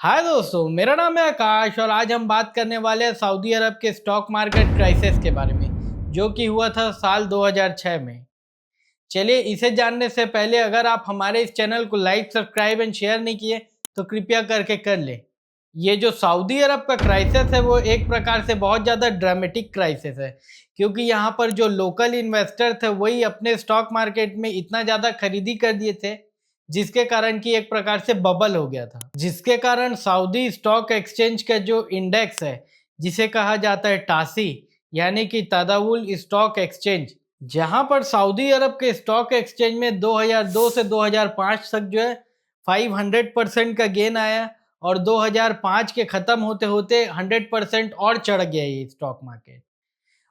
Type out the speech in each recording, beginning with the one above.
हाय दोस्तों, मेरा नाम है आकाश और आज हम बात करने वाले हैं सऊदी अरब के स्टॉक मार्केट क्राइसिस के बारे में, जो कि हुआ था साल 2006 में। चलिए, इसे जानने से पहले अगर आप हमारे इस चैनल को लाइक, सब्सक्राइब एंड शेयर नहीं किए तो कृपया करके कर ले। ये जो सऊदी अरब का क्राइसिस है वो एक प्रकार से बहुत ज़्यादा ड्रामेटिक क्राइसिस है, क्योंकि यहाँ पर जो लोकल इन्वेस्टर थे वही अपने स्टॉक मार्केट में इतना ज़्यादा खरीदी कर दिए थे, जिसके कारण कि एक प्रकार से बबल हो गया था, जिसके कारण सऊदी स्टॉक एक्सचेंज का जो इंडेक्स है, जिसे कहा जाता है टासी, यानी कि तदावुल स्टॉक एक्सचेंज, जहां पर सऊदी अरब के स्टॉक एक्सचेंज में 2002 से 2005 तक जो है 500% का गेन आया और 2005 के खत्म होते होते 100% और चढ़ गया ये स्टॉक मार्केट।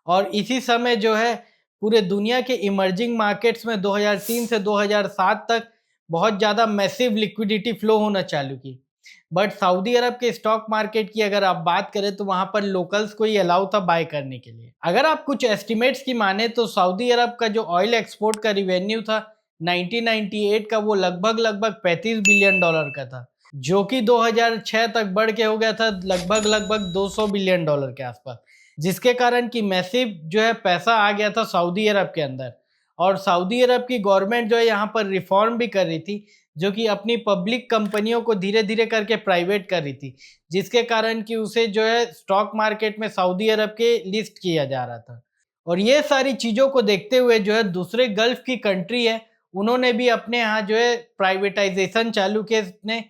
और इसी समय जो है पूरे दुनिया के इमर्जिंग मार्केट्स में 2003 से 2007 तक बहुत ज़्यादा मैसिव लिक्विडिटी फ्लो होना चालू की। बट सऊदी अरब के स्टॉक मार्केट की अगर आप बात करें तो वहाँ पर लोकल्स को ही अलाउ था बाय करने के लिए। अगर आप कुछ एस्टिमेट्स की माने तो सऊदी अरब का जो ऑयल एक्सपोर्ट का रिवेन्यू था 1998 का, वो लगभग लगभग 35 बिलियन डॉलर का था, जो कि 2006 तक बढ़ के हो गया था लगभग 200 बिलियन डॉलर के आसपास, जिसके कारण कि मैसिव जो है पैसा आ गया था सऊदी अरब के अंदर। और सऊदी अरब की गवर्नमेंट जो है यहाँ पर रिफॉर्म भी कर रही थी, जो कि अपनी पब्लिक कंपनियों को धीरे धीरे करके प्राइवेट कर रही थी, जिसके कारण कि उसे जो है स्टॉक मार्केट में सऊदी अरब के लिस्ट किया जा रहा था। और ये सारी चीज़ों को देखते हुए जो है दूसरे गल्फ की कंट्री है, उन्होंने भी अपने यहाँ जो है प्राइवेटाइजेशन चालू किए अपने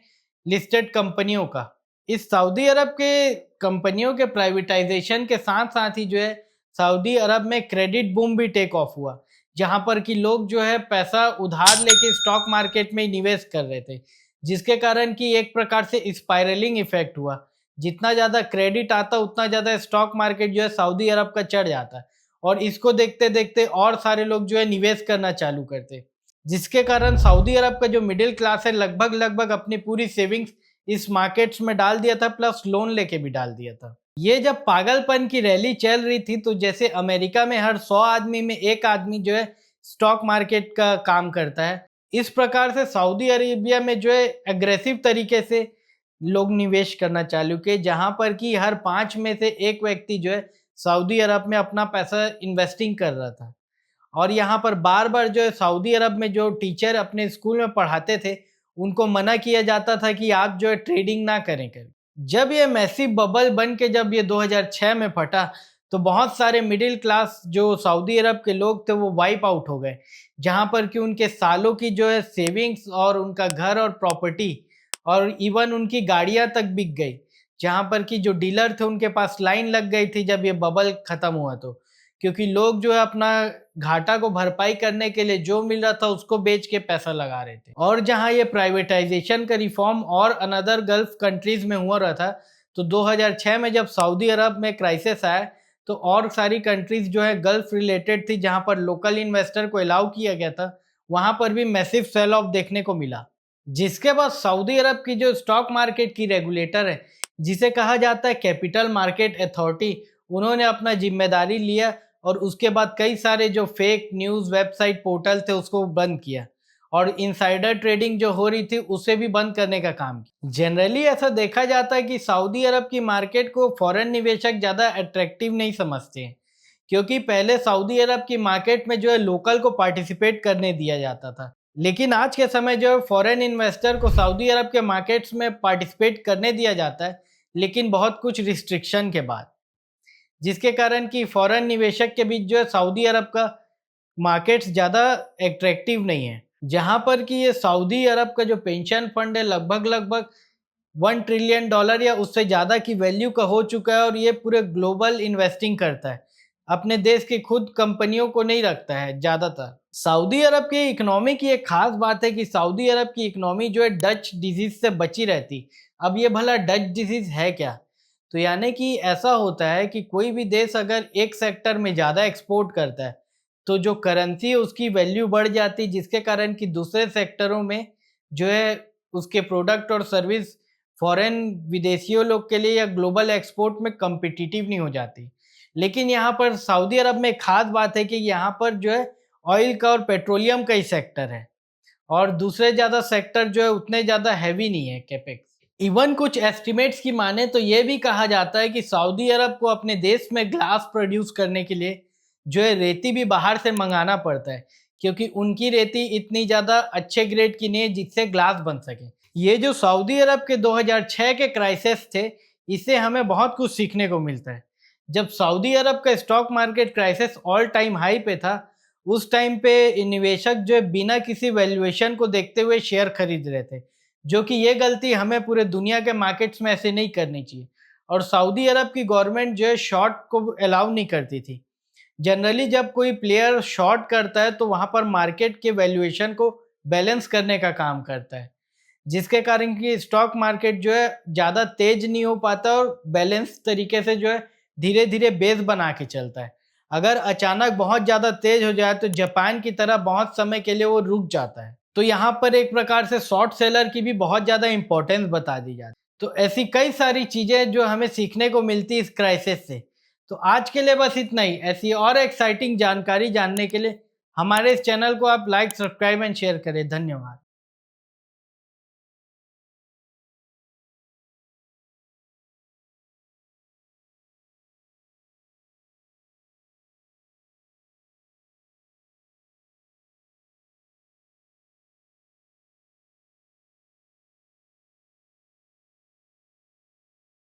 लिस्टेड कंपनियों का। इस सऊदी अरब के कंपनियों के प्राइवेटाइजेशन के साथ साथ ही जो है सऊदी अरब में क्रेडिट बूम भी टेक ऑफ हुआ, जहां पर कि लोग जो है पैसा उधार लेके स्टॉक मार्केट में निवेश कर रहे थे, जिसके कारण कि एक प्रकार से स्पाइरलिंग इफेक्ट हुआ। जितना ज़्यादा क्रेडिट आता उतना ज़्यादा स्टॉक मार्केट जो है सऊदी अरब का चढ़ जाता, और इसको देखते देखते और सारे लोग जो है निवेश करना चालू करते, जिसके कारण सऊदी अरब का जो मिडिल क्लास है लगभग लगभग अपनी पूरी सेविंग्स इस मार्केट्स में डाल दिया था, प्लस लोन लेके भी डाल दिया था। ये जब पागलपन की रैली चल रही थी तो जैसे अमेरिका में हर 100 आदमी में एक आदमी जो है स्टॉक मार्केट का काम करता है, इस प्रकार से सऊदी अरेबिया में जो है एग्रेसिव तरीके से लोग निवेश करना चालू किए, जहां पर कि हर 5 में से एक व्यक्ति जो है सऊदी अरब में अपना पैसा इन्वेस्टिंग कर रहा था। और यहाँ पर बार-बार जो है सऊदी अरब में जो टीचर अपने स्कूल में पढ़ाते थे, उनको मना किया जाता था कि आप जो है ट्रेडिंग ना करें। जब ये मैसिव बबल बन के जब ये 2006 में फटा, तो बहुत सारे मिडिल क्लास जो सऊदी अरब के लोग थे वो वाइप आउट हो गए, जहाँ पर कि उनके सालों की जो है सेविंग्स और उनका घर और प्रॉपर्टी और इवन उनकी गाड़ियाँ तक बिक गई। जहाँ पर कि जो डीलर थे उनके पास लाइन लग गई थी जब ये बबल खत्म हुआ तो। क्योंकि लोग जो है अपना घाटा को भरपाई करने के लिए जो मिल रहा था उसको बेच के पैसा लगा रहे थे। और जहां ये प्राइवेटाइजेशन का रिफॉर्म और अनदर गल्फ कंट्रीज में हुआ रहा था, तो 2006 में जब सऊदी अरब में क्राइसिस आया तो और सारी कंट्रीज जो है गल्फ रिलेटेड थी, जहां पर लोकल इन्वेस्टर को अलाउ किया गया था, वहां पर भी मैसिव सेल ऑफ देखने को मिला। जिसके बाद सऊदी अरब की जो स्टॉक मार्केट की रेगुलेटर है, जिसे कहा जाता है कैपिटल मार्केट अथॉरिटी, उन्होंने अपना जिम्मेदारी लिया और उसके बाद कई सारे जो फेक न्यूज़ वेबसाइट पोर्टल थे उसको बंद किया, और इनसाइडर ट्रेडिंग जो हो रही थी उसे भी बंद करने का काम किया। जनरली ऐसा देखा जाता है कि सऊदी अरब की मार्केट को फॉरेन निवेशक ज़्यादा अट्रैक्टिव नहीं समझते हैं, क्योंकि पहले सऊदी अरब की मार्केट में जो है लोकल को पार्टिसिपेट करने दिया जाता था। लेकिन आज के समय जो है फॉरेन इन्वेस्टर को सऊदी अरब के मार्केट्स में पार्टिसिपेट करने दिया जाता है, लेकिन बहुत कुछ रिस्ट्रिक्शन के बाद, जिसके कारण कि फॉरेन निवेशक के बीच जो है सऊदी अरब का मार्केट्स ज़्यादा एट्रैक्टिव नहीं है। जहाँ पर कि ये सऊदी अरब का जो पेंशन फंड है लगभग लगभग 1 ट्रिलियन डॉलर या उससे ज़्यादा की वैल्यू का हो चुका है, और ये पूरे ग्लोबल इन्वेस्टिंग करता है, अपने देश की खुद कंपनियों को नहीं रखता है ज़्यादातर। सऊदी अरब की इकोनॉमी की एक खास बात है कि सऊदी अरब की इकोनॉमी जो है डच डिजीज से बची रहती। अब ये भला डच डिजीज है क्या? तो यानी कि ऐसा होता है कि कोई भी देश अगर एक सेक्टर में ज़्यादा एक्सपोर्ट करता है, तो जो करेंसी है उसकी वैल्यू बढ़ जाती है, जिसके कारण कि दूसरे सेक्टरों में जो है उसके प्रोडक्ट और सर्विस फॉरेन विदेशियों लोग के लिए या ग्लोबल एक्सपोर्ट में कम्पिटिटिव नहीं हो जाती। लेकिन यहाँ पर सऊदी अरब में एक खास बात है कि यहाँ पर जो है ऑयल का और पेट्रोलियम का ही सेक्टर है, और दूसरे ज़्यादा सेक्टर जो है उतने ज़्यादा हैवी नहीं है कैपेक्स। इवन कुछ एस्टिमेट्स की माने तो ये भी कहा जाता है कि सऊदी अरब को अपने देश में ग्लास प्रोड्यूस करने के लिए जो है रेती भी बाहर से मंगाना पड़ता है, क्योंकि उनकी रेती इतनी ज़्यादा अच्छे ग्रेड की नहीं है जिससे ग्लास बन सके। ये जो सऊदी अरब के 2006 के क्राइसिस थे, इससे हमें बहुत कुछ सीखने को मिलता है। जब सऊदी अरब का stock market crisis all time high पे था, उस टाइम पे निवेशक जो है बिना किसी वैल्यूएशन को देखते हुए शेयर खरीद रहे थे, जो कि ये गलती हमें पूरे दुनिया के मार्केट्स में ऐसे नहीं करनी चाहिए। और सऊदी अरब की गवर्नमेंट जो है शॉर्ट को अलाउ नहीं करती थी। जनरली जब कोई प्लेयर शॉर्ट करता है तो वहाँ पर मार्केट के वैल्यूएशन को बैलेंस करने का काम करता है, जिसके कारण कि स्टॉक मार्केट जो है ज़्यादा तेज नहीं हो पाता और बैलेंस तरीके से जो है धीरे-धीरे बेस बना के चलता है। अगर अचानक बहुत ज़्यादा तेज हो जाए तो जापान की तरह बहुत समय के लिए वो रुक जाता है। तो यहाँ पर एक प्रकार से शॉर्ट सेलर की भी बहुत ज़्यादा इम्पोर्टेंस बता दी जाती है। तो ऐसी कई सारी चीज़ें जो हमें सीखने को मिलती है इस क्राइसिस से। तो आज के लिए बस इतना ही। ऐसी और एक्साइटिंग जानकारी जानने के लिए हमारे इस चैनल को आप लाइक, सब्सक्राइब एंड शेयर करें। धन्यवाद।